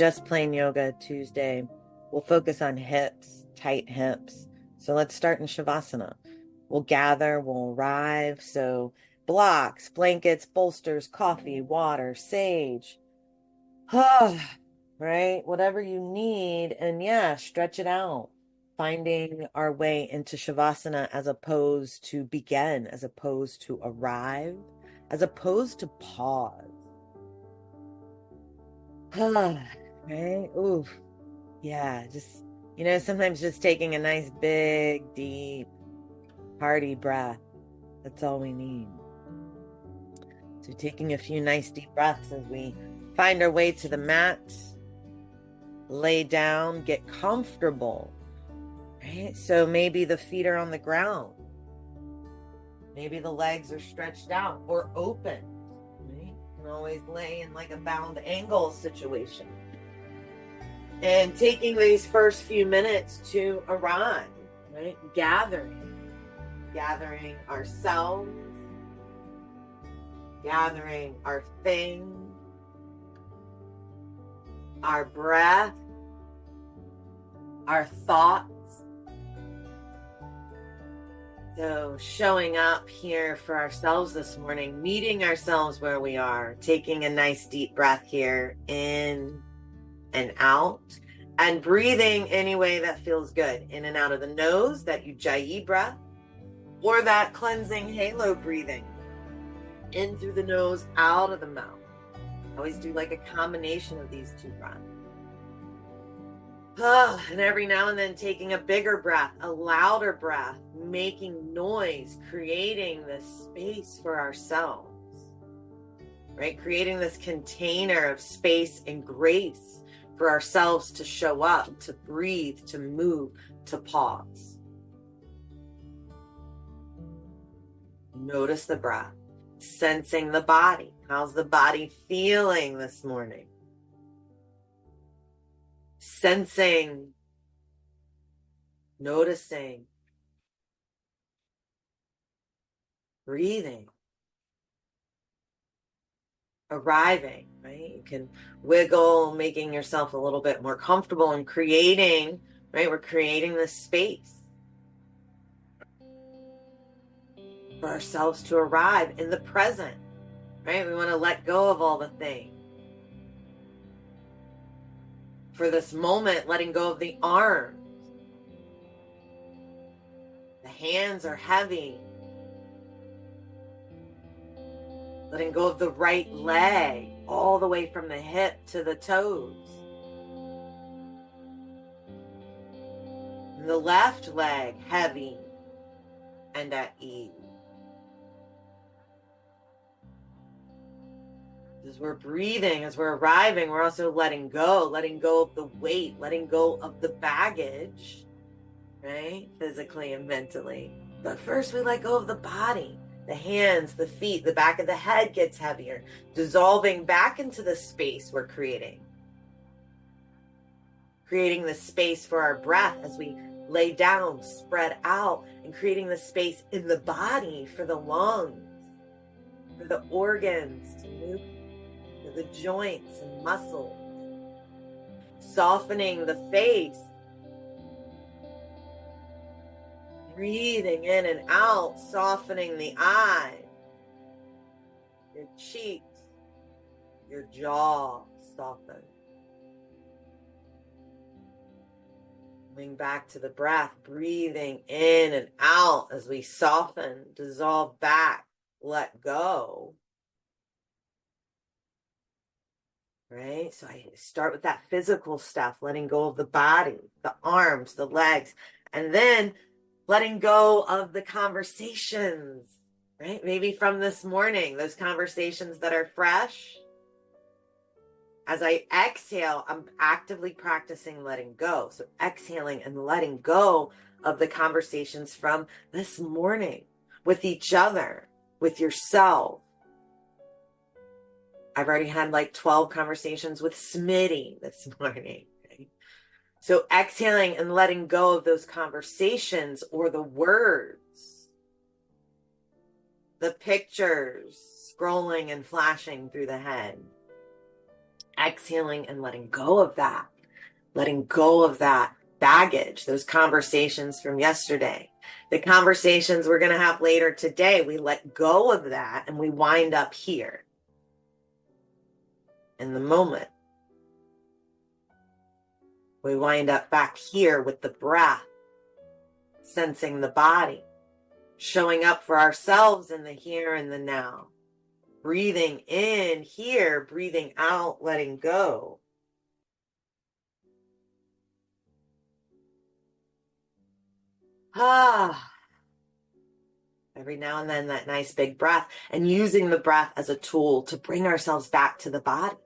Just Plain Yoga Tuesday. We'll focus on hips, tight hips. So let's start in Shavasana. We'll gather, we'll arrive. So blocks, blankets, bolsters, coffee, water, sage. Right? Whatever you need. And yeah, stretch it out. Finding our way into Shavasana as opposed to begin, as opposed to arrive, as opposed to pause. Right? Oof. Yeah, just, sometimes just taking a nice, big, deep, hearty breath. That's all we need. So taking a few nice, deep breaths as we find our way to the mat, lay down, get comfortable, right? So maybe the feet are on the ground. Maybe the legs are stretched out or open, right? You can always lay in like a bound angle situation. And taking these first few minutes to arrive, right? Gathering ourselves, gathering our thing, our breath, our thoughts. So showing up here for ourselves this morning, meeting ourselves where we are, taking a nice deep breath here in and out, and breathing any way that feels good, in and out of the nose, that Ujjayi breath, or that cleansing halo breathing, in through the nose, out of the mouth. I always do like a combination of these two breaths. And every now and then taking a bigger breath, a louder breath, making noise, creating this space for ourselves, right? Creating this container of space and grace for ourselves to show up, to breathe, to move, to pause. Notice the breath, sensing the body. How's the body feeling this morning? Sensing, noticing, breathing, arriving, right? You can wiggle, making yourself a little bit more comfortable and creating, right? We're creating this space for ourselves to arrive in the present, right? We want to let go of all the things. For this moment, letting go of the arms. The hands are heavy. Letting go of the right leg, all the way from the hip to the toes. And the left leg heavy and at ease. As we're breathing, as we're arriving, we're also letting go of the weight, letting go of the baggage, right? Physically and mentally. But first we let go of the body, the hands, the feet, the back of the head gets heavier, dissolving back into the space we're creating. Creating the space for our breath as we lay down, spread out, and creating the space in the body for the lungs, for the organs to move, for the joints and muscles. Softening the face. Breathing in and out, softening the eyes, your cheeks, your jaw soften. Coming back to the breath, breathing in and out as we soften, dissolve back, let go. Right? So I start with that physical stuff, letting go of the body, the arms, the legs, and then letting go of the conversations, right? Maybe from this morning, those conversations that are fresh. As I exhale, I'm actively practicing letting go. So exhaling and letting go of the conversations from this morning with each other, with yourself. I've already had like 12 conversations with Smitty this morning. Right? So exhaling and letting go of those conversations or the words, the pictures scrolling and flashing through the head. exhaling and letting go of that. Letting go of that baggage, those conversations from yesterday, the conversations we're going to have later today. We let go of that and we wind up here in the moment. We wind up back here with the breath, sensing the body, showing up for ourselves in the here and the now. Breathing in here, breathing out, letting go. Every now and then that nice big breath, and using the breath as a tool to bring ourselves back to the body,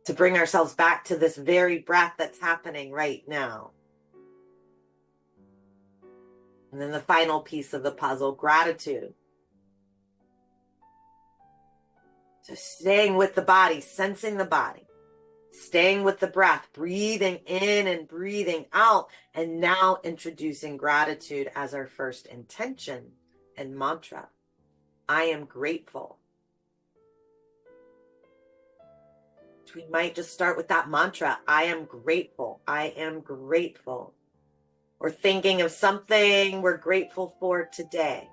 to bring ourselves back to this very breath that's happening right now. And then the final piece of the puzzle, gratitude. So staying with the body, sensing the body, staying with the breath, breathing in and breathing out, and now introducing gratitude as our first intention and mantra. I am grateful. We might just start with that mantra. I am grateful. I am grateful. Or thinking of something we're grateful for today.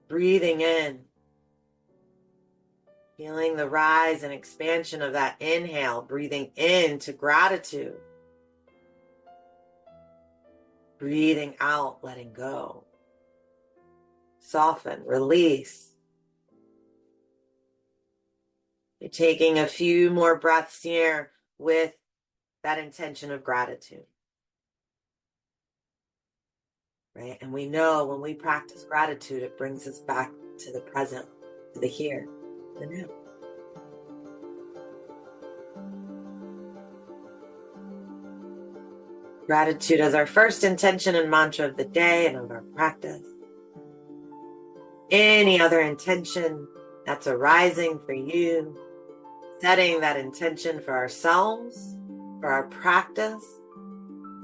Breathing in. Feeling the rise and expansion of that inhale. Breathing into gratitude. Breathing out, letting go. Soften, release. You're taking a few more breaths here with that intention of gratitude. Right? And we know when we practice gratitude, it brings us back to the present, to the here, the now. Gratitude as our first intention and mantra of the day and of our practice. Any other intention that's arising for you, setting that intention for ourselves, for our practice,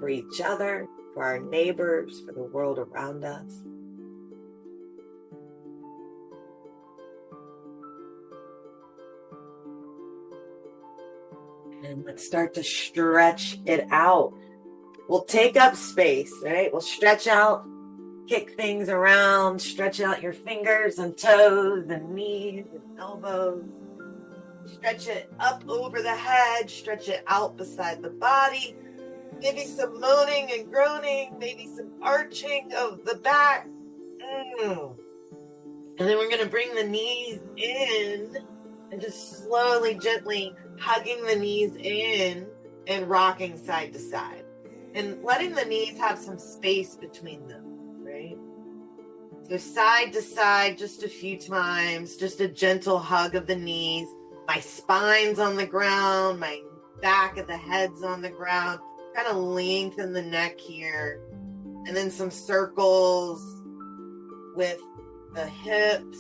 for each other, for our neighbors, for the world around us. And let's start to stretch it out. We'll take up space, right? We'll stretch out, kick things around, stretch out your fingers and toes and knees and elbows. Stretch it up over the head, stretch it out beside the body. Maybe some moaning and groaning, maybe some arching of the back. And then we're going to bring the knees in and just slowly, gently hugging the knees in and rocking side to side. And letting the knees have some space between them, right? So side to side just a few times, just a gentle hug of the knees. My spine's on the ground, my back of the head's on the ground. Kind of lengthen the neck here. And then some circles with the hips.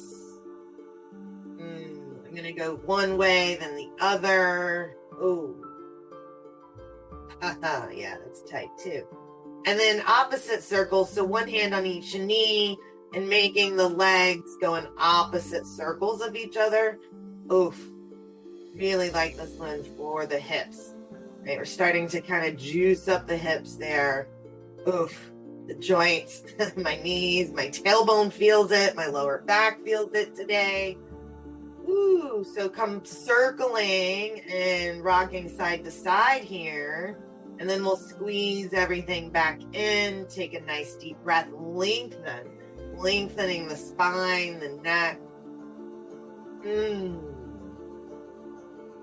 I'm going to go one way, then the other. Ooh. Yeah, that's tight too. And then opposite circles. So one hand on each knee and making the legs go in opposite circles of each other. Oof. Really like this one for the hips. Right, we're starting to kind of juice up the hips there. Oof. The joints, my knees, my tailbone feels it. My lower back feels it today. Ooh, so come circling and rocking side to side here. And then we'll squeeze everything back in. Take a nice deep breath. Lengthening the spine, the neck.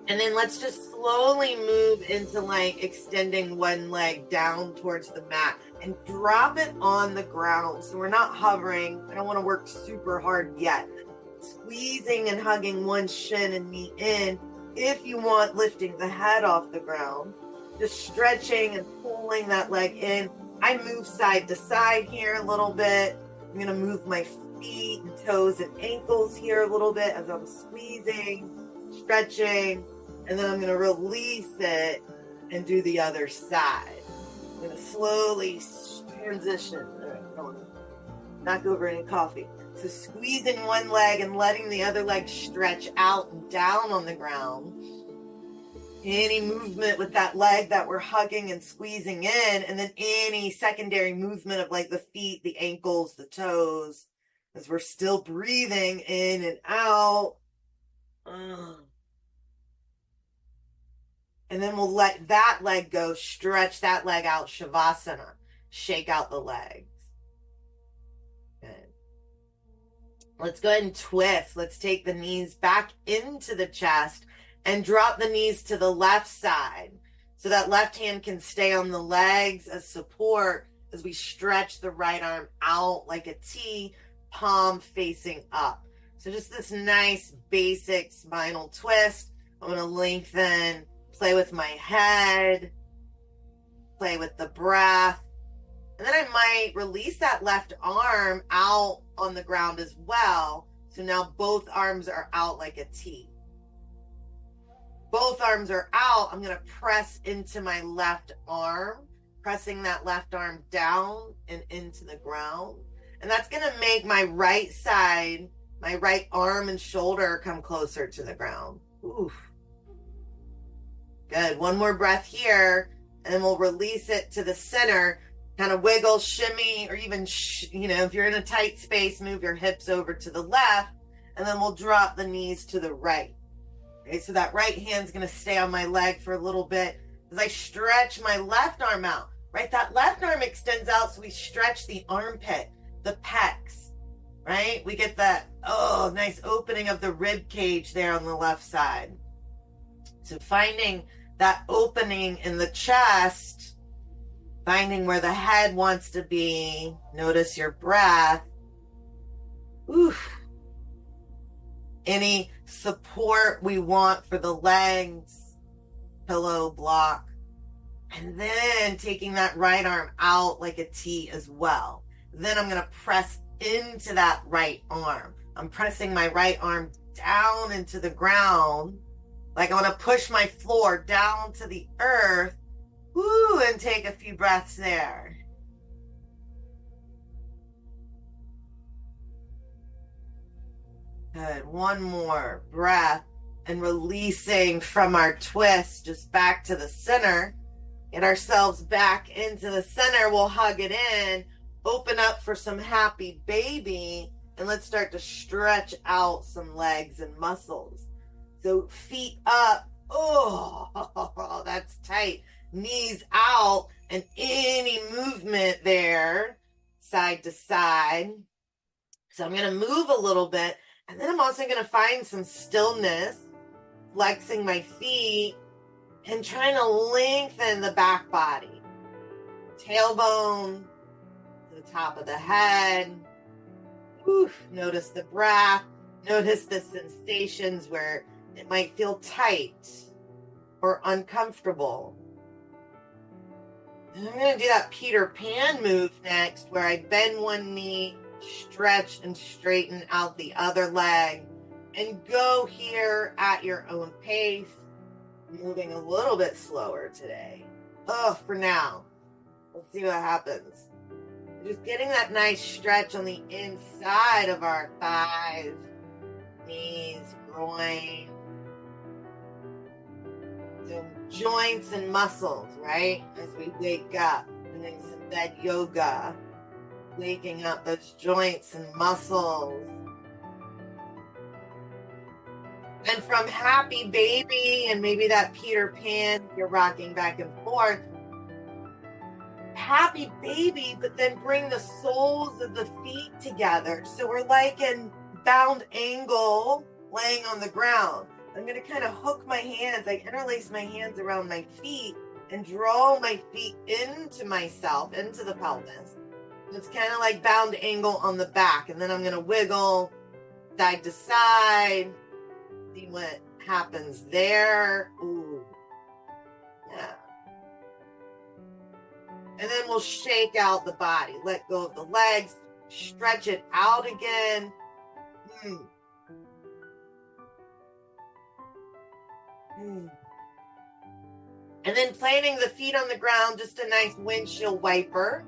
And then let's just slowly move into like extending one leg down towards the mat and drop it on the ground. So we're not hovering. I don't want to work super hard yet. Squeezing and hugging one shin and knee in. If you want, lifting the head off the ground. Just stretching and pulling that leg in. I move side to side here a little bit. I'm going to move my feet and toes and ankles here a little bit as I'm squeezing, stretching. And then I'm going to release it and do the other side. I'm going to slowly transition. All right, knock over any coffee. So squeezing one leg and letting the other leg stretch out and down on the ground. Any movement with that leg that we're hugging and squeezing in, and then any secondary movement of like the feet, the ankles, the toes, as we're still breathing in and out. And then we'll let that leg go, stretch that leg out, Savasana. Shake out the legs. Good. Let's go ahead and twist. Let's take the knees back into the chest and drop the knees to the left side. So that left hand can stay on the legs as support as we stretch the right arm out like a T, palm facing up. So just this nice basic spinal twist. I'm going to lengthen, play with my head, play with the breath. And then I might release that left arm out on the ground as well. So now both arms are out like a T. Both arms are out. I'm going to press into my left arm, pressing that left arm down and into the ground. And that's going to make my right side, my right arm and shoulder come closer to the ground. Oof. Good. One more breath here, and then we'll release it to the center. Kind of wiggle, shimmy, or even, if you're in a tight space, move your hips over to the left, and then we'll drop the knees to the right. Okay, so that right hand's going to stay on my leg for a little bit as I stretch my left arm out, right? That left arm extends out, so we stretch the armpit, the pecs, right? We get that, nice opening of the rib cage there on the left side. So finding that opening in the chest, finding where the head wants to be. Notice your breath. Oof. Any support we want for the legs, pillow, block. And then taking that right arm out like a T as well. Then I'm going to press into that right arm. I'm pressing my right arm down into the ground. Like I want to push my floor down to the earth. Woo, and take a few breaths there. Good. One more breath and releasing from our twist just back to the center. Get ourselves back into the center. We'll hug it in. Open up for some happy baby. And let's start to stretch out some legs and muscles. So feet up. Oh, that's tight. Knees out, and any movement there, side to side. So I'm going to move a little bit, and then I'm also going to find some stillness, flexing my feet, and trying to lengthen the back body. Tailbone to the top of the head. Oof, notice the breath. Notice the sensations where it might feel tight or uncomfortable. And I'm going to do that Peter Pan move next, where I bend one knee, stretch and straighten out the other leg, and go here at your own pace, moving a little bit slower today. For now. Let's see what happens. Just getting that nice stretch on the inside of our thighs, knees, groin. So joints and muscles, right? As we wake up, doing some bed yoga, waking up those joints and muscles. And from happy baby and maybe that Peter Pan, you're rocking back and forth. Happy baby, but then bring the soles of the feet together. So we're like in bound angle, laying on the ground. I'm going to kind of hook my hands. I interlace my hands around my feet and draw my feet into myself, into the pelvis. It's kind of like bound angle on the back. And then I'm going to wiggle side to side. See what happens there. Ooh. Yeah. And then we'll shake out the body. Let go of the legs. Stretch it out again. And then planting the feet on the ground, just a nice windshield wiper.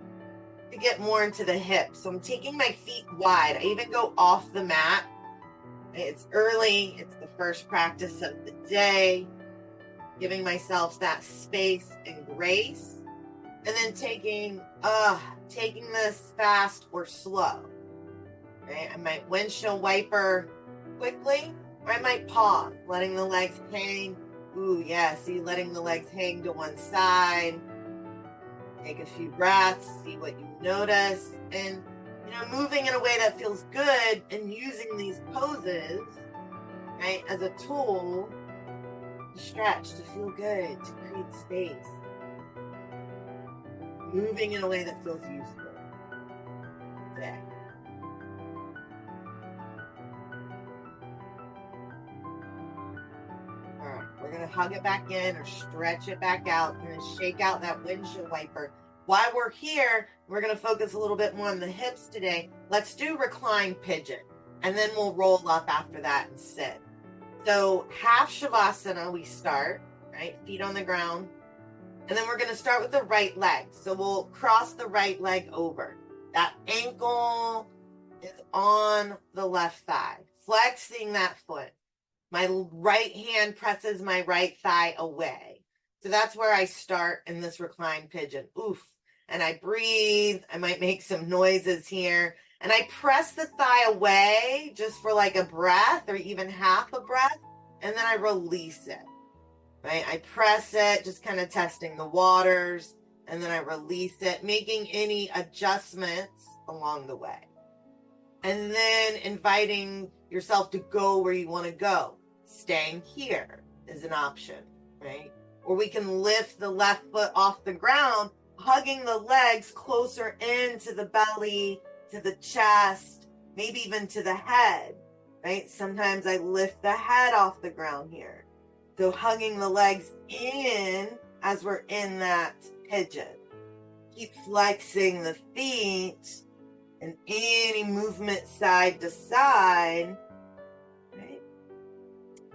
to get more into the hips. So I'm taking my feet wide. I even go off the mat. It's early. It's the first practice of the day. Giving myself that space and grace. And then taking this fast or slow. Right? I might windshield wiper quickly, or I might pause, letting the legs hang. Ooh, yeah, see, letting the legs hang to one side. Take a few breaths, see what you notice, and moving in a way that feels good and using these poses, right, as a tool to stretch, to feel good, to create space. Moving in a way that feels useful. Yeah. All right, we're going to hug it back in or stretch it back out. We're going to shake out that windshield wiper. While we're here, we're going to focus a little bit more on the hips today. Let's do recline pigeon, and then we'll roll up after that and sit. So half Savasana, we start, right? Feet on the ground. And then we're going to start with the right leg. So we'll cross the right leg over. That ankle is on the left thigh, flexing that foot. My right hand presses my right thigh away. So that's where I start in this reclined pigeon. Oof. And I breathe. I might make some noises here. And I press the thigh away just for like a breath or even half a breath. And then I release it. Right? I press it, just kind of testing the waters. And then I release it, making any adjustments along the way. And then inviting yourself to go where you want to go. Staying here is an option, right? Or we can lift the left foot off the ground, hugging the legs closer into the belly, to the chest, maybe even to the head, right? Sometimes I lift the head off the ground here. So hugging the legs in as we're in that pigeon. Keep flexing the feet and any movement side to side, right?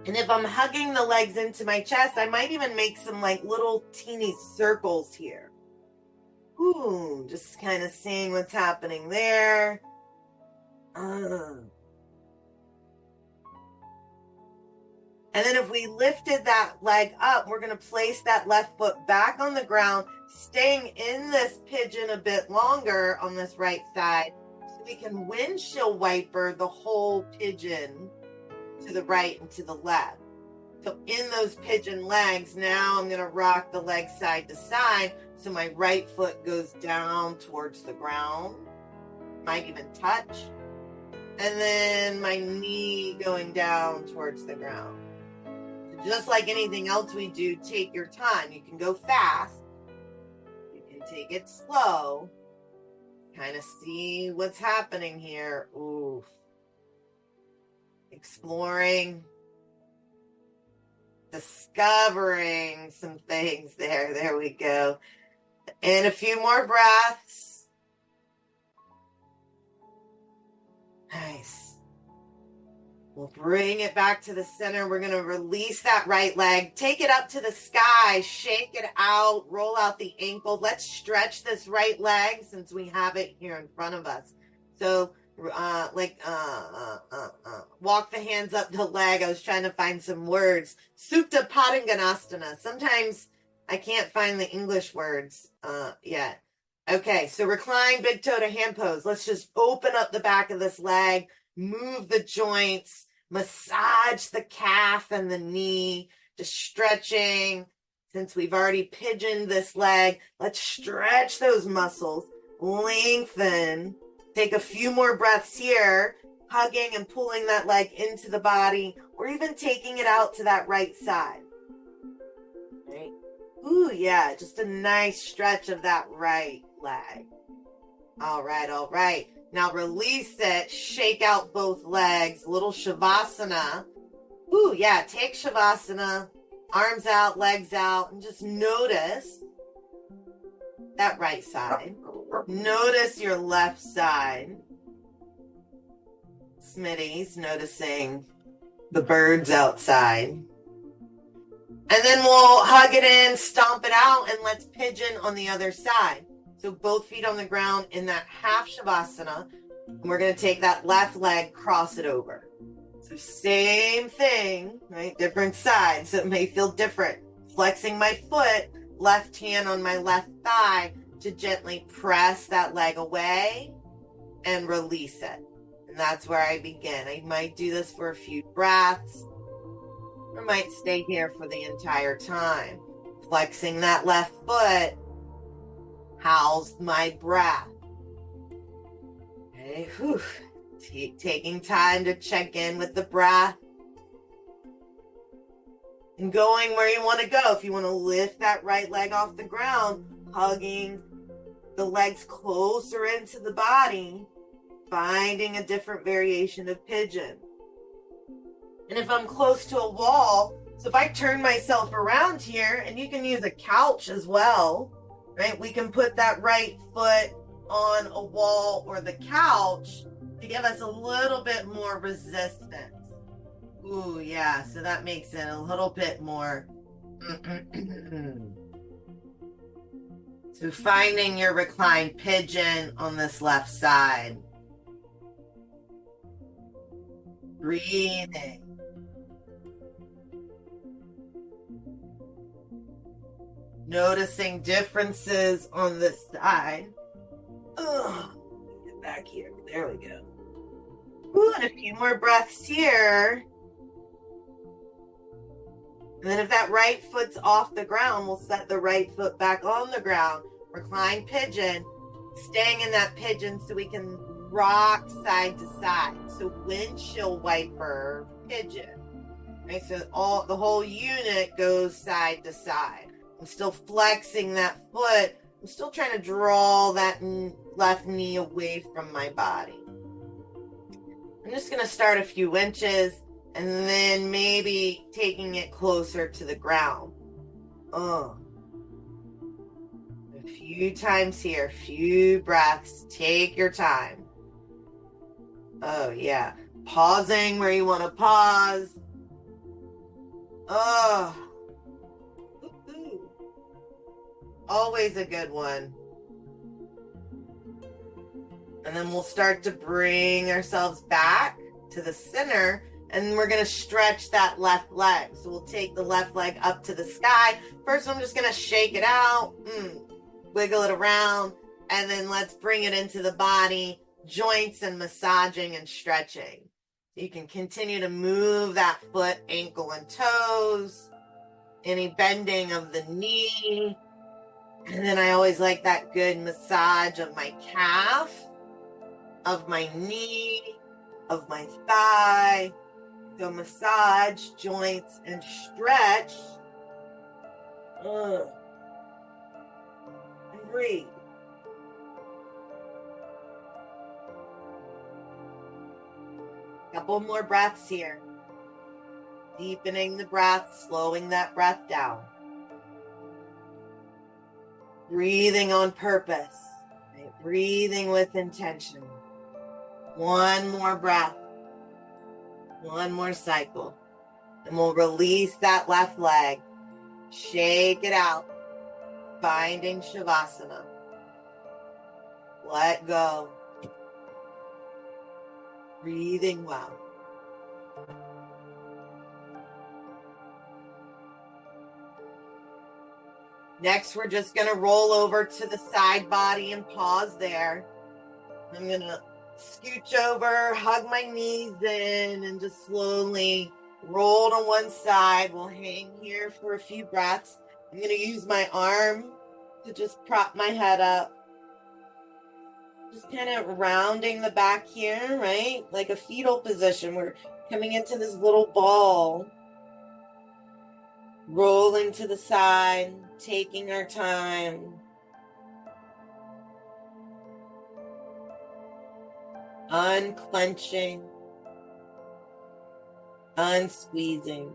And if I'm hugging the legs into my chest, I might even make some like little teeny circles here. Ooh, just kind of seeing what's happening there. And then if we lifted that leg up, we're going to place that left foot back on the ground, staying in this pigeon a bit longer on this right side, so we can windshield wiper the whole pigeon to the right and to the left. So in those pigeon legs, now I'm going to rock the leg side to side, so my right foot goes down towards the ground, might even touch, and then my knee going down towards the ground. Just like anything else we do, take your time. You can go fast. You can take it slow. Kind of see what's happening here. Oof. Exploring. Discovering some things there. There we go. And a few more breaths. Nice. We'll bring it back to the center. We're going to release that right leg. Take it up to the sky. Shake it out. Roll out the ankle. Let's stretch this right leg since we have it here in front of us. So, walk the hands up the leg. I was trying to find some words. Supta Padangusthasana. Sometimes I can't find the English words yet. Okay, so recline, big toe to hand pose. Let's just open up the back of this leg. Move the joints, massage the calf and the knee, just stretching. Since we've already pigeoned this leg, let's stretch those muscles, lengthen. Take a few more breaths here, hugging and pulling that leg into the body, or even taking it out to that right side. Right? Ooh, yeah, just a nice stretch of that right leg. All right, all right. Now release it, shake out both legs, little Savasana. Ooh, yeah, take Savasana, arms out, legs out, and just notice that right side. Notice your left side. Smitty's noticing the birds outside. And then we'll hug it in, stomp it out, and let's pigeon on the other side. So both feet on the ground in that half Savasana. And we're going to take that left leg, cross it over. So same thing, right? Different sides. So it may feel different. Flexing my foot, left hand on my left thigh to gently press that leg away and release it. And that's where I begin. I might do this for a few breaths or might stay here for the entire time. Flexing that left foot, how's my breath? Okay, whew. Taking time to check in with the breath and going where you want to go. If you want to lift that right leg off the ground, hugging the legs closer into the body, finding a different variation of pigeon. And if I'm close to a wall, so if I turn myself around here, and you can use a couch as well, right? We can put that right foot on a wall or the couch to give us a little bit more resistance. Ooh, yeah, so that makes it a little bit more. So finding your reclined pigeon on this left side. Breathing. Noticing differences on this side. Get back here. There we go. Ooh, and a few more breaths here. And then if that right foot's off the ground, we'll set the right foot back on the ground. Recline pigeon, staying in that pigeon so we can rock side to side. So windshield wiper pigeon. Right, so the whole unit goes side to side. I'm still flexing that foot. I'm still trying to draw that left knee away from my body. I'm just going to start a few inches and then maybe taking it closer to the ground. A few times here, few breaths. Take your time. Oh, yeah. Pausing where you want to pause. Oh. Ooh. Always a good one. And then we'll start to bring ourselves back to the center, and we're going to stretch that left leg. So we'll take the left leg up to the sky. First, I'm just going to shake it out, wiggle it around, and then let's bring it into the body, joints and massaging and stretching. You can continue to move that foot, ankle, and toes, any bending of the knee. And then I always like that good massage of my calf, of my knee, of my thigh. So massage, joints, and stretch. And breathe. Couple more breaths here. Deepening the breath, slowing that breath down. Breathing on purpose. Right? Breathing with intention. One more breath. One more cycle. And we'll release that left leg. Shake it out. Finding Savasana. Let go. Breathing well. Next, we're just going to roll over to the side body and pause there. I'm going to scooch over, hug my knees in, and just slowly roll to one side. We'll hang here for a few breaths. I'm going to use my arm to just prop my head up. Just kind of rounding the back here, right? Like a fetal position. We're coming into this little ball. Rolling to the side, taking our time. Unclenching. Unsqueezing.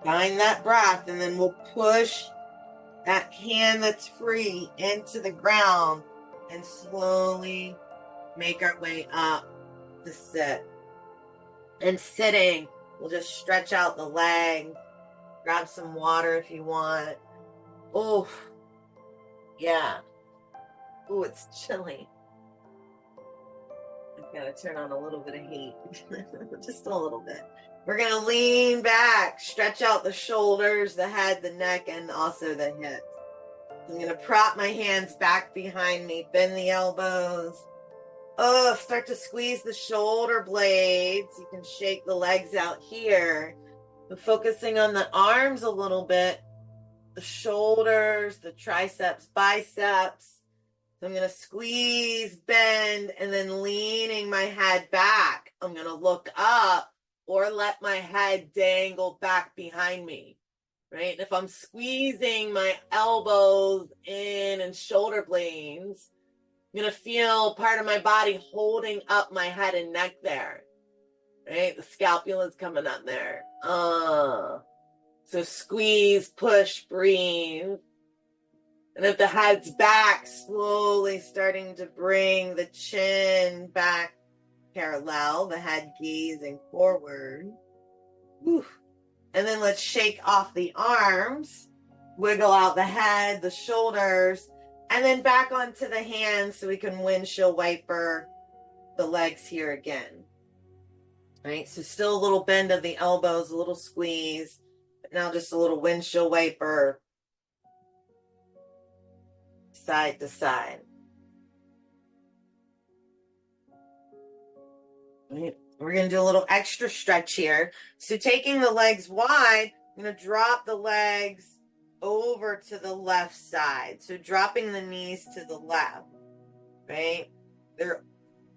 Find that breath, and then we'll push that hand that's free into the ground and slowly make our way up to sit. And sitting, we'll just stretch out the leg, grab some water if you want. Oh, yeah. Oh, it's chilly. I've got to turn on a little bit of heat. Just a little bit. We're going to lean back, stretch out the shoulders, the head, the neck, and also the hips. I'm going to prop my hands back behind me, bend the elbows. Oh, start to squeeze the shoulder blades. You can shake the legs out here. But focusing on the arms a little bit, the shoulders, the triceps, biceps. So I'm going to squeeze, bend, and then leaning my head back. I'm going to look up or let my head dangle back behind me, right? And if I'm squeezing my elbows in and shoulder blades, I'm going to feel part of my body holding up my head and neck there, right? The scapula is coming up there. So squeeze, push, breathe. And if the head's back, slowly starting to bring the chin back parallel, the head gazing forward. Whew. And then let's shake off the arms, wiggle out the head, the shoulders, and then back onto the hands so we can windshield wiper the legs here again. All right, so still a little bend of the elbows, a little squeeze, but now just a little windshield wiper side to side. All right, we're going to do a little extra stretch here. So taking the legs wide, I'm going to drop the legs over to the left side. So dropping the knees to the left, right?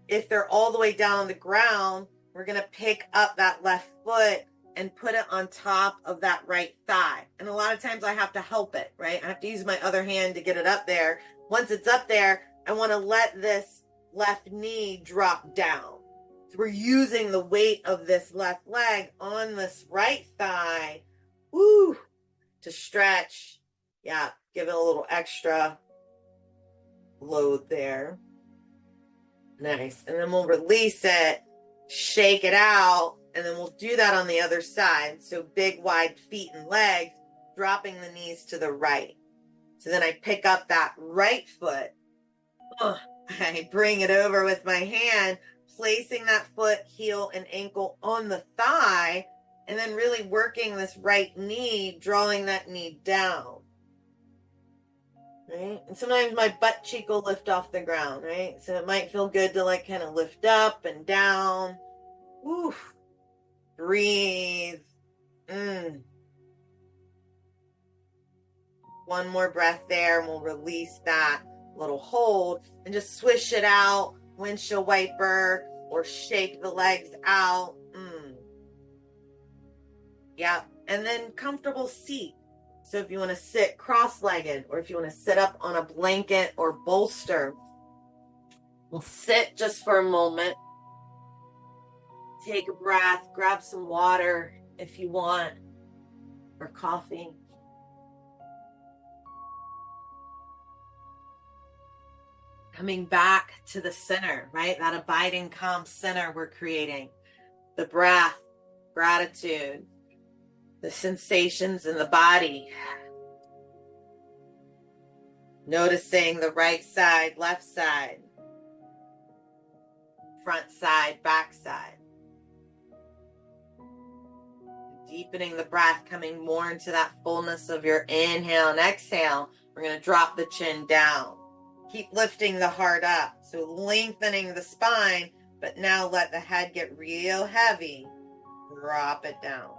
If they're all the way down on the ground, we're going to pick up that left foot and put it on top of that right thigh. And a lot of times I have to help it, right? I have to use my other hand to get it up there. Once it's up there, I want to let this left knee drop down. So we're using the weight of this left leg on this right thigh, woo, to stretch. Yeah, give it a little extra load there. Nice. And then we'll release it, shake it out, and then we'll do that on the other side. So big, wide feet and legs, dropping the knees to the right. So then I pick up that right foot. I bring it over with my hand, placing that foot, heel, and ankle on the thigh, and then really working this right knee, drawing that knee down. Right? And sometimes my butt cheek will lift off the ground, right? So it might feel good to like kind of lift up and down. Woof. Breathe. One more breath there, and we'll release that little hold and just swish it out, windshield wiper, or shake the legs out. Yeah. And then comfortable seat. So if you want to sit cross-legged or if you want to sit up on a blanket or bolster, we'll sit just for a moment. Take a breath, grab some water if you want, or coffee. Coming back to the center, right? That abiding, calm center we're creating. The breath, gratitude, the sensations in the body. Noticing the right side, left side, front side, back side. Deepening the breath, coming more into that fullness of your inhale and exhale. We're going to drop the chin down. Keep lifting the heart up. So lengthening the spine, but now let the head get real heavy. Drop it down.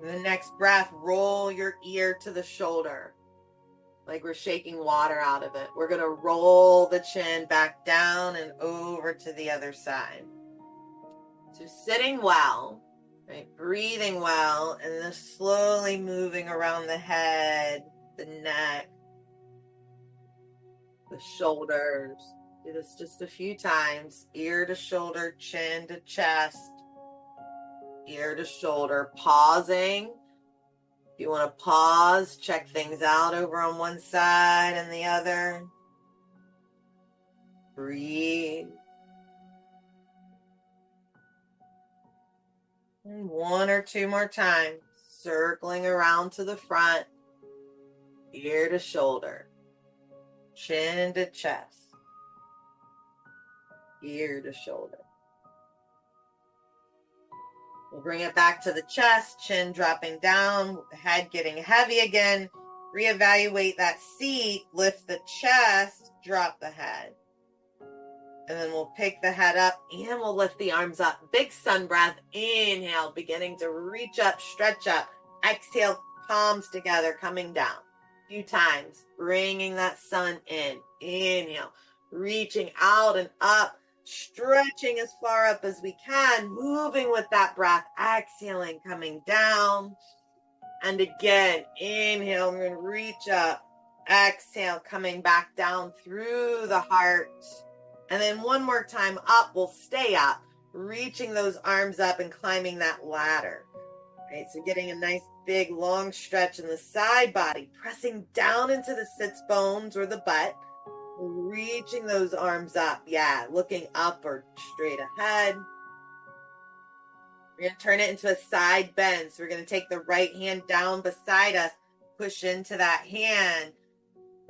And the next breath, roll your ear to the shoulder. Like we're shaking water out of it. We're going to roll the chin back down and over to the other side. So sitting well, right? Breathing well, and then slowly moving around the head, the neck, the shoulders. Do this just a few times. Ear to shoulder, chin to chest, ear to shoulder. Pausing. If you want to pause, check things out over on one side and the other. Breathe. And one or two more times, circling around to the front, ear to shoulder, chin to chest, ear to shoulder. We'll bring it back to the chest, chin dropping down, head getting heavy again. Reevaluate that seat, lift the chest, drop the head. And then we'll pick the head up and we'll lift the arms up. Big sun breath. Inhale, beginning to reach up, stretch up. Exhale, palms together, coming down. A few times, bringing that sun in. Inhale, reaching out and up, stretching as far up as we can, moving with that breath. Exhaling, coming down. And again, inhale, I'm going to reach up. Exhale, coming back down through the heart. And then one more time up, we'll stay up, reaching those arms up and climbing that ladder. Right, so getting a nice big long stretch in the side body, pressing down into the sits bones or the butt, reaching those arms up. Yeah, looking up or straight ahead. We're going to turn it into a side bend. So we're going to take the right hand down beside us, push into that hand.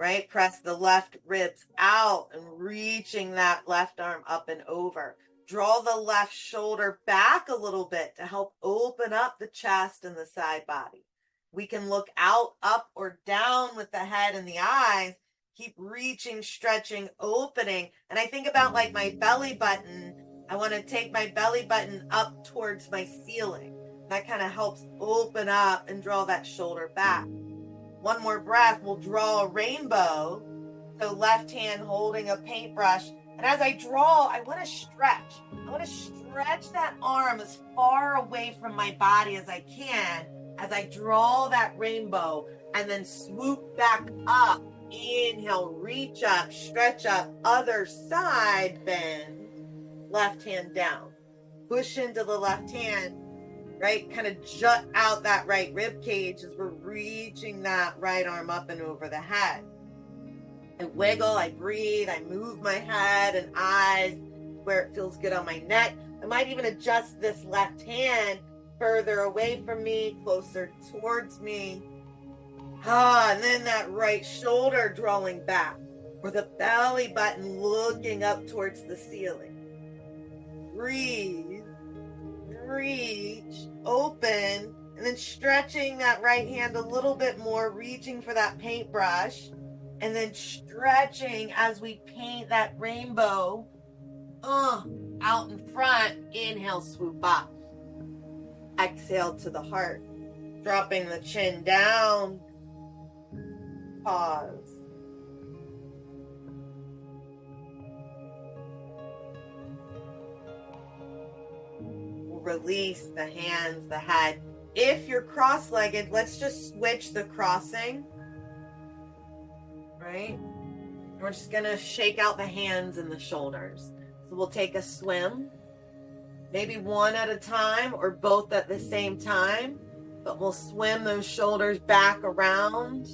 Right? Press the left ribs out and reaching that left arm up and over. Draw the left shoulder back a little bit to help open up the chest and the side body. We can look out, up, or down with the head and the eyes. Keep reaching, stretching, opening. And I think about like my belly button. I want to take my belly button up towards my ceiling. That kind of helps open up and draw that shoulder back. One more breath, we'll draw a rainbow. So left hand holding a paintbrush. And as I draw, I want to stretch. I want to stretch that arm as far away from my body as I can as I draw that rainbow and then swoop back up. Inhale, reach up, stretch up, other side bend, left hand down. Push into the left hand. Right? Kind of jut out that right rib cage as we're reaching that right arm up and over the head. I wiggle, I breathe, I move my head and eyes where it feels good on my neck. I might even adjust this left hand further away from me, closer towards me. And then that right shoulder drawing back, or the belly button looking up towards the ceiling. Breathe. Reach, open, and then stretching that right hand a little bit more, reaching for that paintbrush, and then stretching as we paint that rainbow out in front. Inhale, swoop up. Exhale to the heart, dropping the chin down. Pause. Release the hands, the head. If you're cross-legged, let's just switch the crossing. Right? We're just going to shake out the hands and the shoulders. So we'll take a swim, maybe one at a time or both at the same time, but we'll swim those shoulders back around,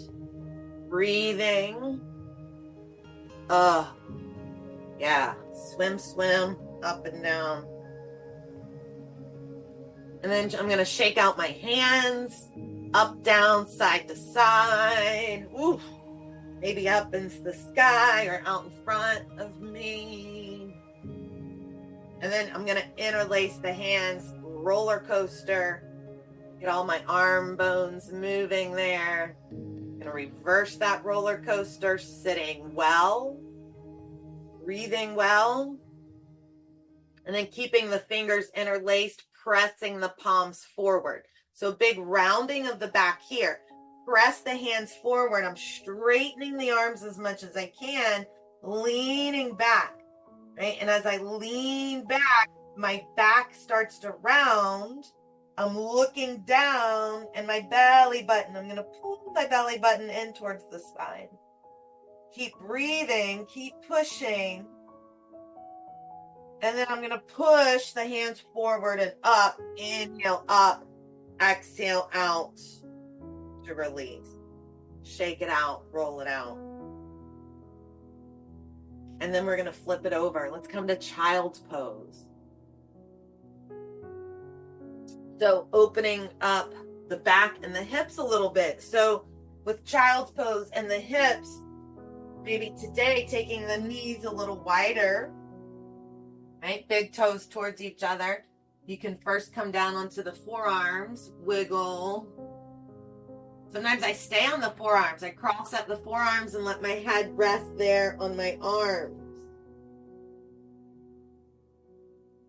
breathing. Yeah, swim, swim, up and down. And then I'm going to shake out my hands, up, down, side to side. Ooh, maybe up into the sky or out in front of me. And then I'm going to interlace the hands, roller coaster. Get all my arm bones moving there. I'm going to reverse that roller coaster, sitting well, breathing well. And then keeping the fingers interlaced, pressing the palms forward. So big rounding of the back here. Press the hands forward. I'm straightening the arms as much as I can, leaning back, right? And as I lean back, my back starts to round. I'm looking down and my belly button, I'm going to pull my belly button in towards the spine. Keep breathing, keep pushing. And then I'm going to push the hands forward and up. Inhale, up. Exhale, out to release. Shake it out, roll it out. And then we're going to flip it over. Let's come to child's pose. So opening up the back and the hips a little bit. So with child's pose and the hips, maybe today taking the knees a little wider, right? Big toes towards each other. You can first come down onto the forearms, wiggle. Sometimes I stay on the forearms. I cross at the forearms and let my head rest there on my arms.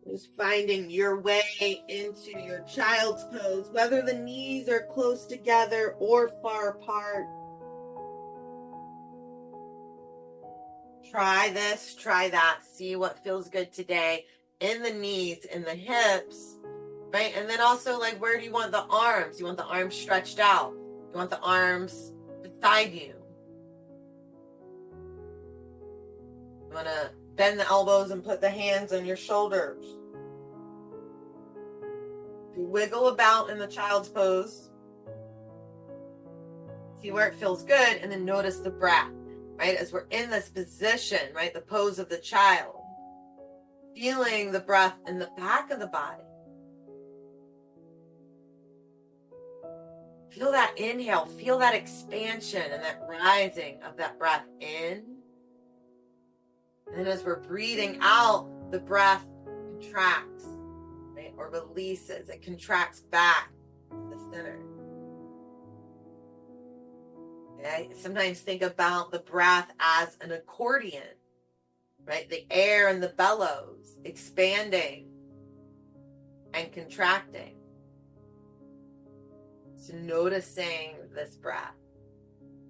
Just finding your way into your child's pose, whether the knees are close together or far apart. Try this, try that, see what feels good today in the knees, in the hips, right? And then also, like, where do you want the arms? You want the arms stretched out. You want the arms beside you. You want to bend the elbows and put the hands on your shoulders. You wiggle about in the child's pose. See where it feels good, and then notice the breath, right? As we're in this position, right? The pose of the child. Feeling the breath in the back of the body. Feel that inhale, feel that expansion and that rising of that breath in. And then as we're breathing out, the breath contracts, right? Or releases. It contracts back to the center. Okay? Sometimes think about the breath as an accordion, right? The air and the bellows expanding and contracting. So noticing this breath,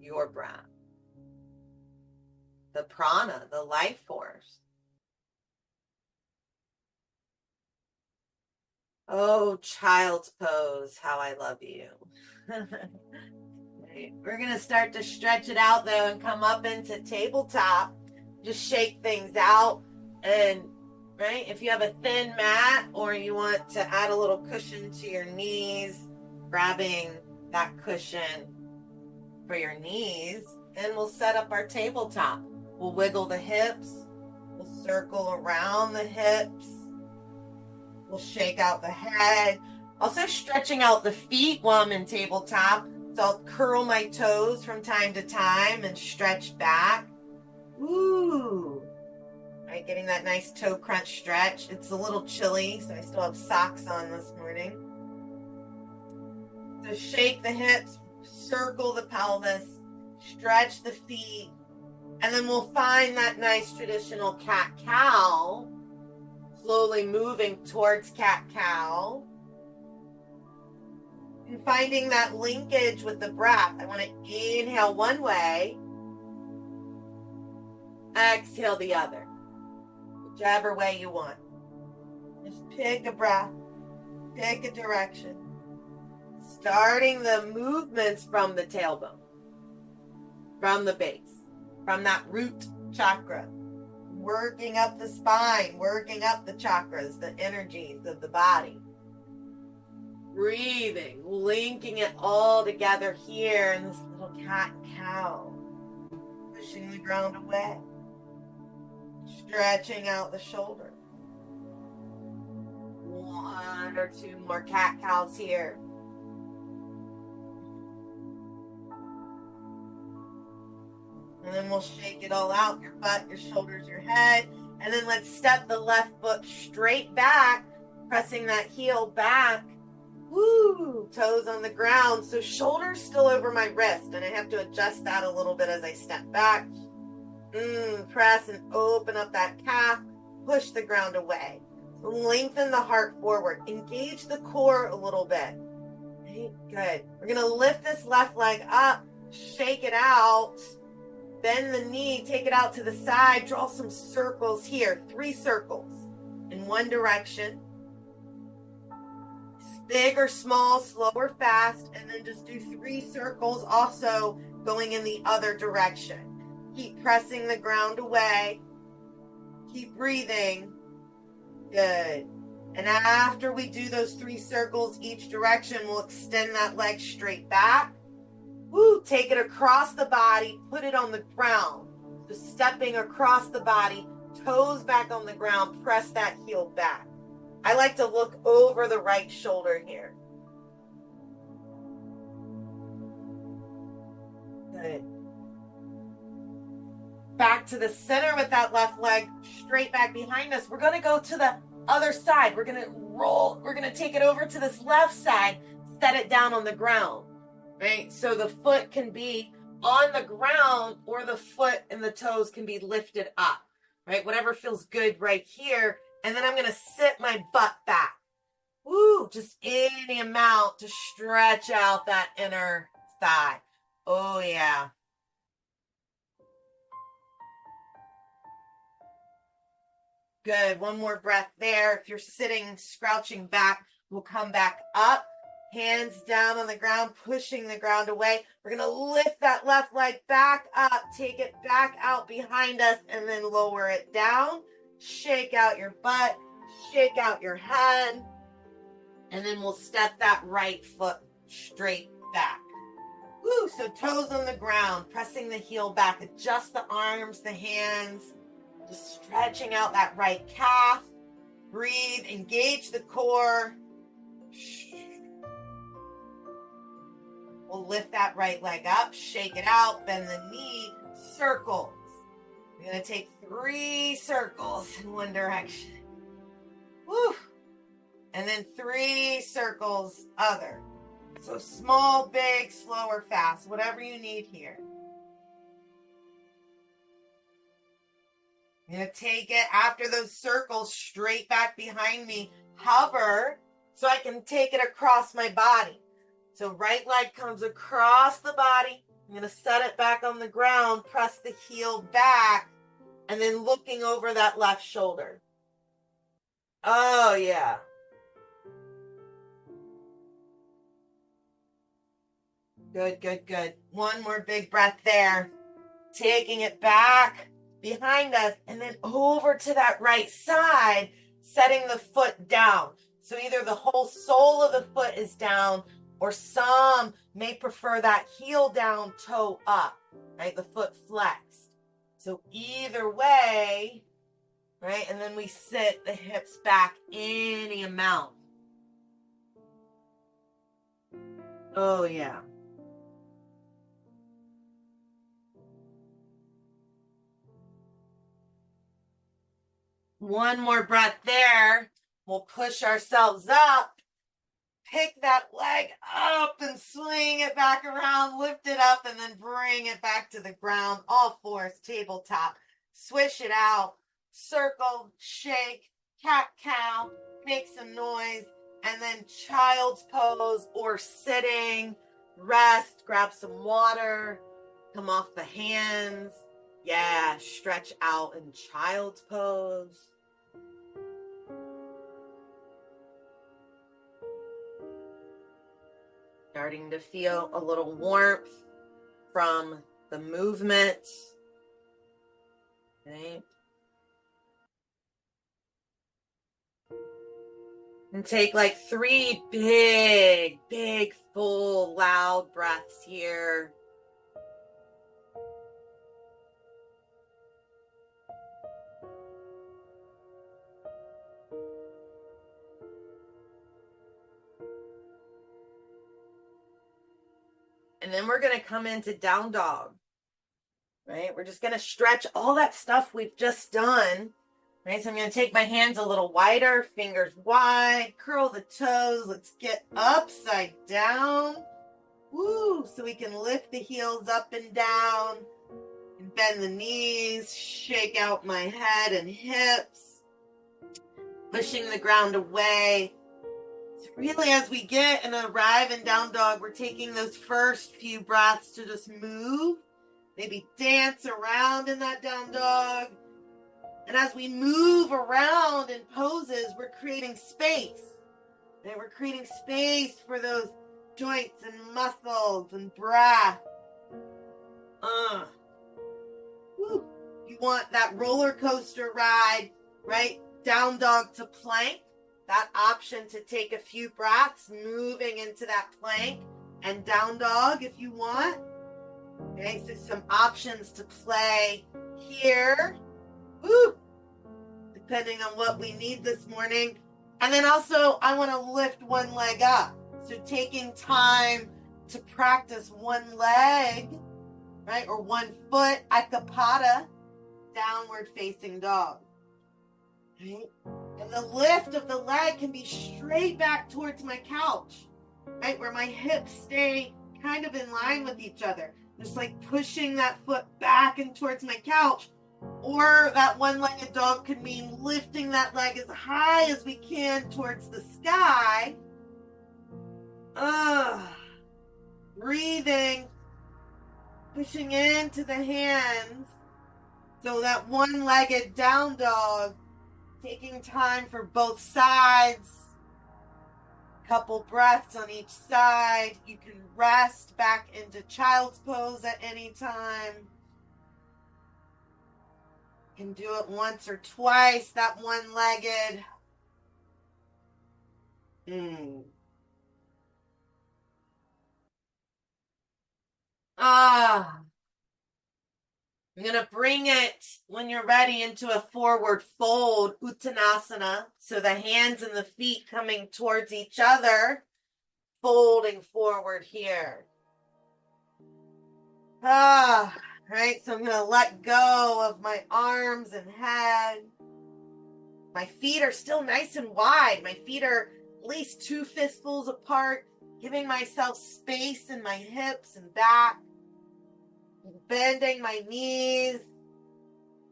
your breath, the prana, the life force. Oh, child's pose, how I love you. Right. We're going to start to stretch it out though and come up into tabletop. Just shake things out. And right, if you have a thin mat or you want to add a little cushion to your knees, grabbing that cushion for your knees, and we'll set up our tabletop. We'll wiggle the hips. We'll circle around the hips. We'll shake out the head. Also stretching out the feet while I'm in tabletop. So I'll curl my toes from time to time and stretch back. Ooh. Right, getting that nice toe crunch stretch. It's a little chilly, so I still have socks on this morning. So shake the hips, circle the pelvis, stretch the feet, and then we'll find that nice traditional cat-cow, slowly moving towards cat-cow. And finding that linkage with the breath. I want to inhale one way, exhale the other, whichever way you want. Just pick a breath, pick a direction. Starting the movements from the tailbone, from the base, from that root chakra, working up the spine, working up the chakras, the energies of the body. Breathing, linking it all together here in this little cat-cow. Pushing the ground away. Stretching out the shoulder. One or two more cat-cows here. And then we'll shake it all out. Your butt, your shoulders, your head. And then let's step the left foot straight back, pressing that heel back. Woo! Toes on the ground. So shoulders still over my wrist. And I have to adjust that a little bit as I step back. Press and open up that calf. Push the ground away. Lengthen the heart forward. Engage the core a little bit. Okay, good. We're going to lift this left leg up. Shake it out. Bend the knee. Take it out to the side. Draw some circles here. 3 circles in one direction. Big or small, slow or fast, and then just do 3 circles also going in the other direction. Keep pressing the ground away. Keep breathing. Good. And after we do those 3 circles each direction, we'll extend that leg straight back. Woo, take it across the body, put it on the ground. So stepping across the body, toes back on the ground, press that heel back. I like to look over the right shoulder here. Good. Back to the center with that left leg straight back behind us. We're going to go to the other side. We're going to roll. We're going to take it over to this left side, set it down on the ground, right? So the foot can be on the ground or the foot and the toes can be lifted up, right? Whatever feels good right here. And then I'm going to sit my butt back. Woo, just any amount to stretch out that inner thigh. Oh, yeah. Good. One more breath there. If you're sitting, crouching back, we'll come back up. Hands down on the ground, pushing the ground away. We're going to lift that left leg back up, take it back out behind us, and then lower it down. Shake out your butt, shake out your head, and then we'll step that right foot straight back. Woo, so toes on the ground, pressing the heel back, adjust the arms, the hands, just stretching out that right calf. Breathe, engage the core. We'll lift that right leg up, shake it out, bend the knee, circles. We're going to take 3 circles in one direction. Woo! And then 3 circles other. So small, big, slow, or fast, whatever you need here. I'm going to take it after those circles straight back behind me. Hover so I can take it across my body. So right leg comes across the body. I'm going to set it back on the ground, press the heel back, and then looking over that left shoulder. Oh, yeah. Good, good, good. One more big breath there. Taking it back behind us and then over to that right side, setting the foot down. So either the whole sole of the foot is down, or some may prefer that heel down, toe up, right? The foot flexed. So either way, right? And then we sit the hips back any amount. Oh, yeah. One more breath there. We'll push ourselves up. Pick that leg up and swing it back around, lift it up, and then bring it back to the ground. All 4s, tabletop. Swish it out. Circle, shake, cat-cow, make some noise, and then child's pose or sitting. Rest, grab some water, come off the hands. Yeah, stretch out in child's pose. Starting to feel a little warmth from the movement. Okay. And take like 3 big, full, loud breaths here. And then we're going to come into down dog, right? We're just going to stretch all that stuff we've just done, right? So I'm going to take my hands a little wider, fingers wide, curl the toes. Let's get upside down. Woo! So we can lift the heels up and down and bend the knees, shake out my head and hips, pushing the ground away. Really, as we get and arrive in down dog, we're taking those first few breaths to just move, maybe dance around in that down dog. And as we move around in poses, we're creating space. And we're creating space for those joints and muscles and breath. Woo. You want that roller coaster ride, right? Down dog to plank. That option to take a few breaths, moving into that plank and down dog if you want. Okay, so some options to play here. Woo! Depending on what we need this morning. And then also I want to lift one leg up. So taking time to practice one leg, right? Or one foot, akapada, downward facing dog. Right? And the lift of the leg can be straight back towards my couch, right? Where my hips stay kind of in line with each other. Just like pushing that foot back and towards my couch. Or that one-legged dog could mean lifting that leg as high as we can towards the sky. Breathing, pushing into the hands. So that one-legged down dog, taking time for both sides. Couple breaths on each side. You can rest back into child's pose at any time. You can do it once or twice, that one-legged. I'm going to bring it, when you're ready, into a forward fold, Uttanasana. So the hands and the feet coming towards each other, folding forward here. Right, so I'm going to let go of my arms and head. My feet are still nice and wide. My feet are at least 2 fistfuls apart, giving myself space in my hips and back. Bending my knees,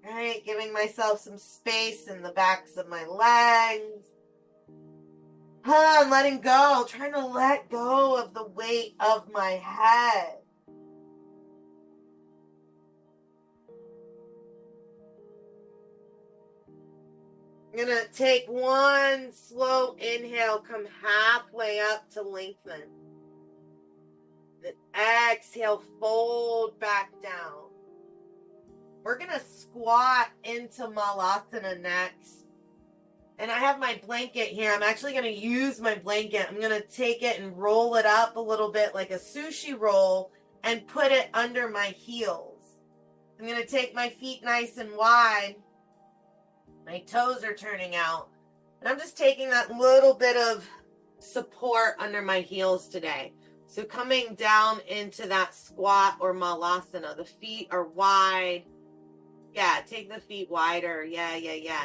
right? Giving myself some space in the backs of my legs. I'm letting go, trying to let go of the weight of my head. I'm going to take one slow inhale, come halfway up to lengthen. Then exhale, fold back down. We're going to squat into Malasana next. And I have my blanket here. I'm actually going to use my blanket. I'm going to take it and roll it up a little bit like a sushi roll and put it under my heels. I'm going to take my feet nice and wide. My toes are turning out. And I'm just taking that little bit of support under my heels today. So coming down into that squat or Malasana. The feet are wide. Yeah, take the feet wider. Yeah.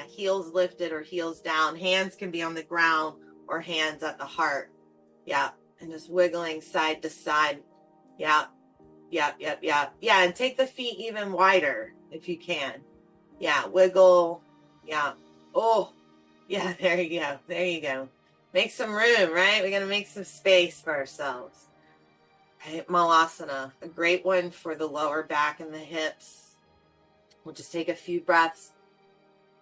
Heels lifted or heels down. Hands can be on the ground or hands at the heart. Yeah, and just wiggling side to side. Yeah, and take the feet even wider if you can. Yeah, wiggle. Yeah. Oh, yeah, there you go. Make some room, right? We got to make some space for ourselves. Right, Malasana, a great one for the lower back and the hips. We'll just take a few breaths,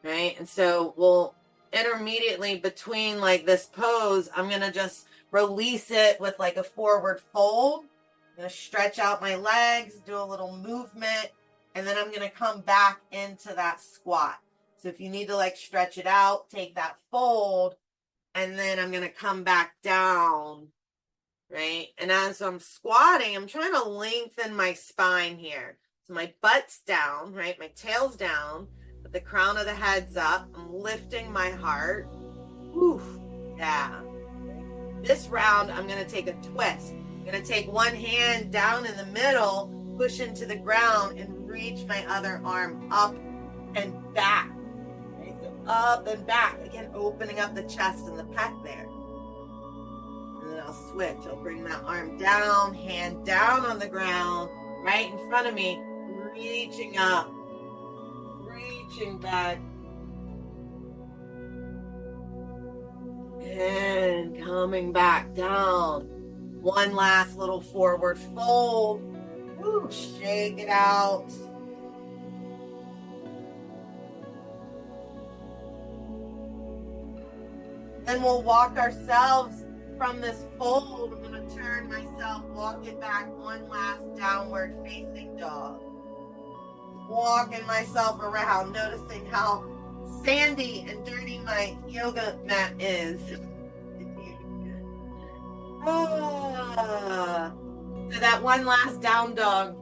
right? And so we'll intermediately between like this pose, I'm going to just release it with like a forward fold. I'm going to stretch out my legs, do a little movement, and then I'm going to come back into that squat. So if you need to like stretch it out, take that fold, and then I'm going to come back down, right? And as I'm squatting, I'm trying to lengthen my spine here. So my butt's down, right? My tail's down, but the crown of the head's up. I'm lifting my heart. Whew. Yeah. This round, I'm going to take a twist. I'm going to take one hand down in the middle, push into the ground, and reach my other arm up and back. Okay, so up and back. Again, opening up the chest and the pec there. And then I'll switch. I'll bring that arm down, hand down on the ground, right in front of me. Reaching up, reaching back, and coming back down. One last little forward fold. Woo, shake it out. Then we'll walk ourselves from this fold. I'm going to turn myself, walk it back, one last downward facing dog. Walking myself around, noticing how sandy and dirty my yoga mat is. So that one last down dog.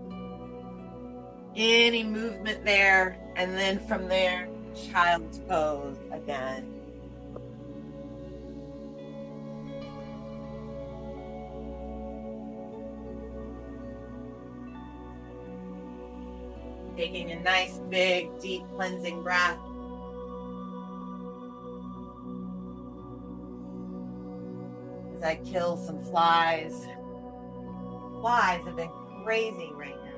Any movement there, and then from there, child's pose again. Taking a nice, big, deep cleansing breath. As I kill some flies. Flies have been crazy right now.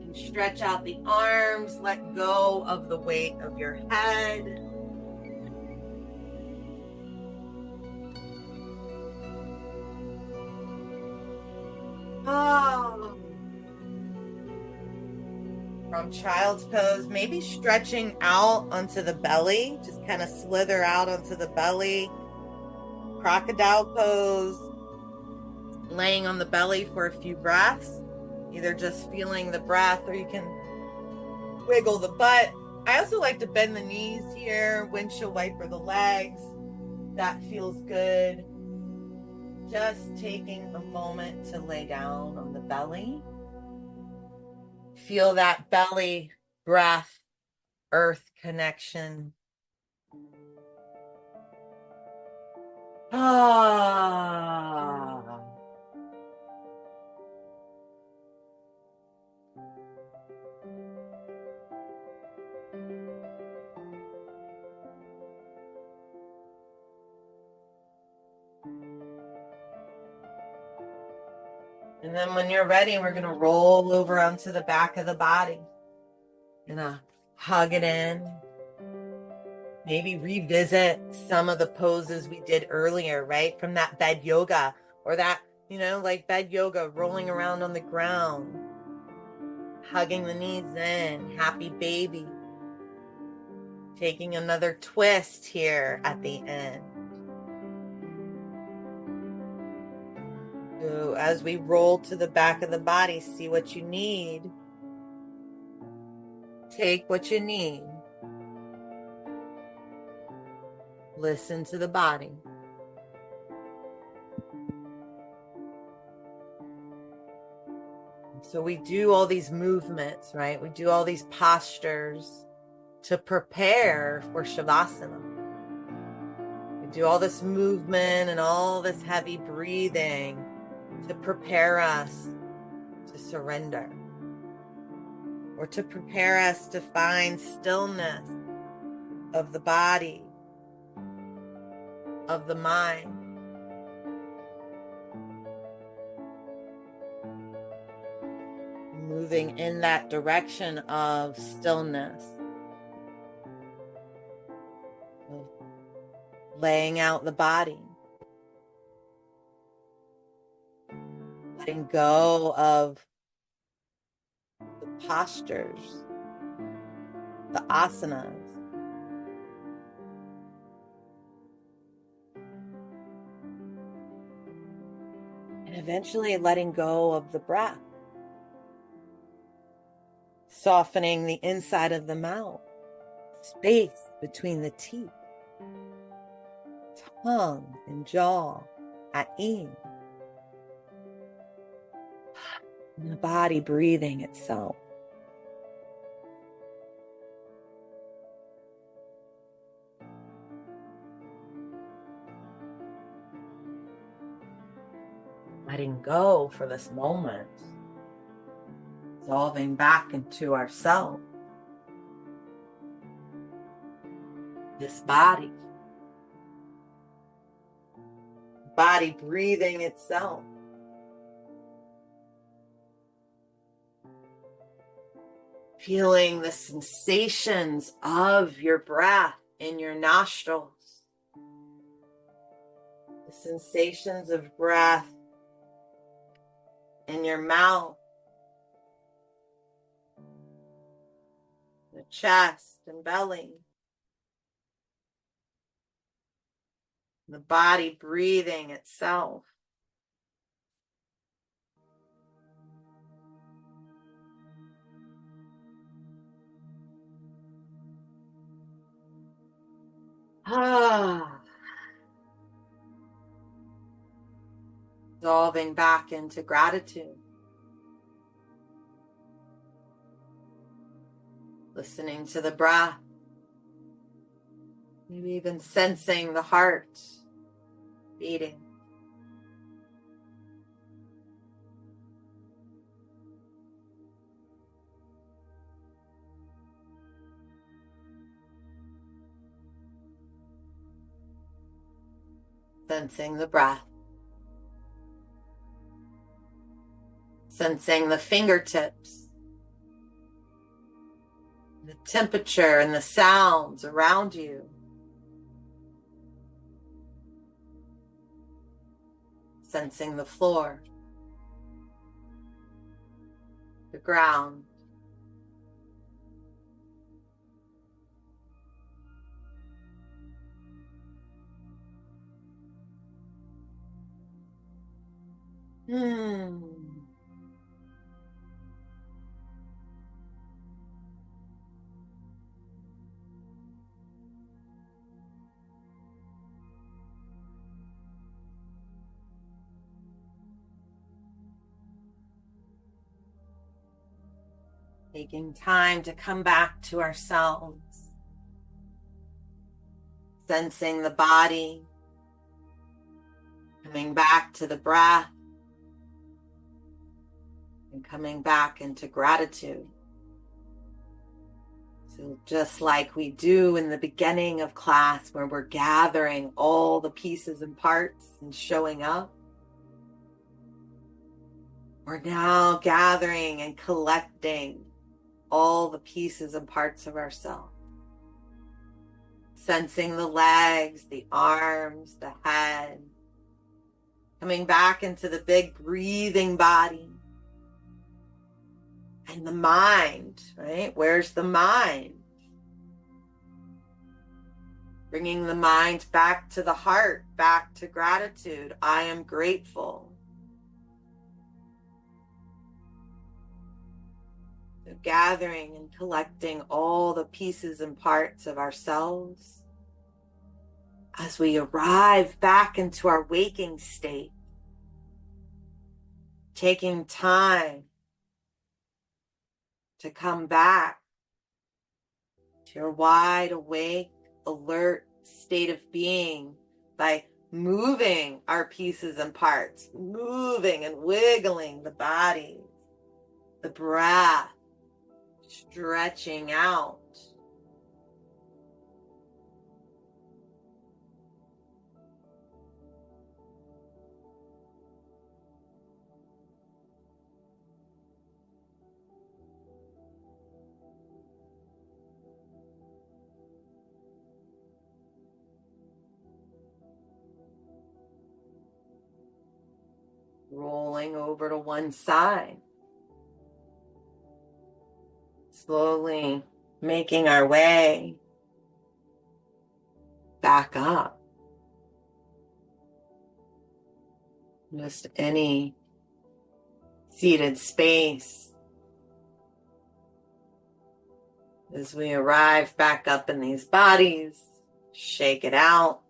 And stretch out the arms, let go of the weight of your head. Oh. From child's pose, maybe stretching out onto the belly, just kind of slither out onto the belly. Crocodile pose, laying on the belly for a few breaths, either just feeling the breath or you can wiggle the butt. I also like to bend the knees here, windshield wiper the legs. That feels good. Just taking a moment to lay down on the belly. Feel that belly breath, earth connection. Ah. And then when you're ready, we're going to roll over onto the back of the body. Gonna hug it in. Maybe revisit some of the poses we did earlier, right? From that bed yoga or that, like bed yoga, rolling around on the ground, hugging the knees in, happy baby. Taking another twist here at the end. So as we roll to the back of the body, see what you need. Take what you need. Listen to the body. So we do all these movements, right? We do all these postures to prepare for Savasana. We do all this movement and all this heavy breathing to prepare us to surrender, or to prepare us to find stillness of the body, of the mind. Moving in that direction of stillness, of laying out the body, letting go of the postures, the asanas. And eventually letting go of the breath. Softening the inside of the mouth, space between the teeth, tongue and jaw at ease. And the body breathing itself. Letting go for this moment. Dissolving back into ourselves. This body. Body breathing itself. Feeling the sensations of your breath in your nostrils. The sensations of breath in your mouth. The chest and belly. The body breathing itself. Dissolving back into gratitude. Listening to the breath. Maybe even sensing the heart beating. Sensing the breath. Sensing the fingertips, the temperature and the sounds around you. Sensing the floor, the ground. Taking time to come back to ourselves. Sensing the body. Coming back to the breath. And coming back into gratitude. So just like we do in the beginning of class, where we're gathering all the pieces and parts and showing up, we're now gathering and collecting all the pieces and parts of ourselves. Sensing the legs, the arms, the head. Coming back into the big breathing body. And the mind, right? Where's the mind? Bringing the mind back to the heart, back to gratitude. I am grateful. So gathering and collecting all the pieces and parts of ourselves as we arrive back into our waking state. Taking time to come back to your wide awake, alert state of being by moving our pieces and parts, moving and wiggling the body, the breath, stretching out. Rolling over to one side. Slowly making our way back up. Just any seated space. As we arrive back up in these bodies, shake it out.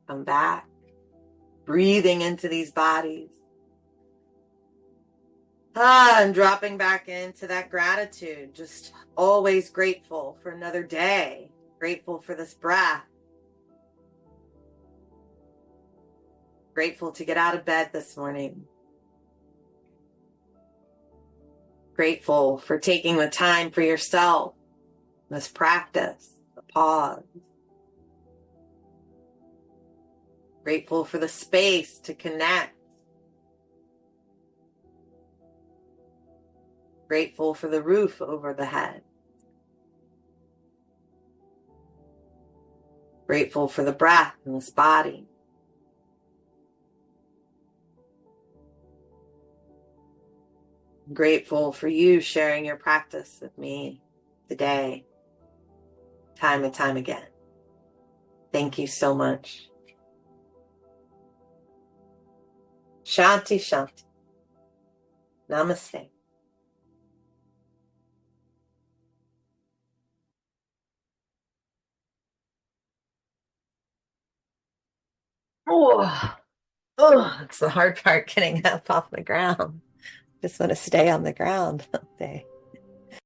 Come back, breathing into these bodies. And dropping back into that gratitude, just always grateful for another day, grateful for this breath, grateful to get out of bed this morning, grateful for taking the time for yourself, this practice, the pause, grateful for the space to connect, grateful for the roof over the head, grateful for the breath in this body. I'm grateful for you sharing your practice with me today, time and time again. Thank you so much. Shanti, Shanti. Namaste. It's the hard part, getting up off the ground. Just want to stay on the ground all day.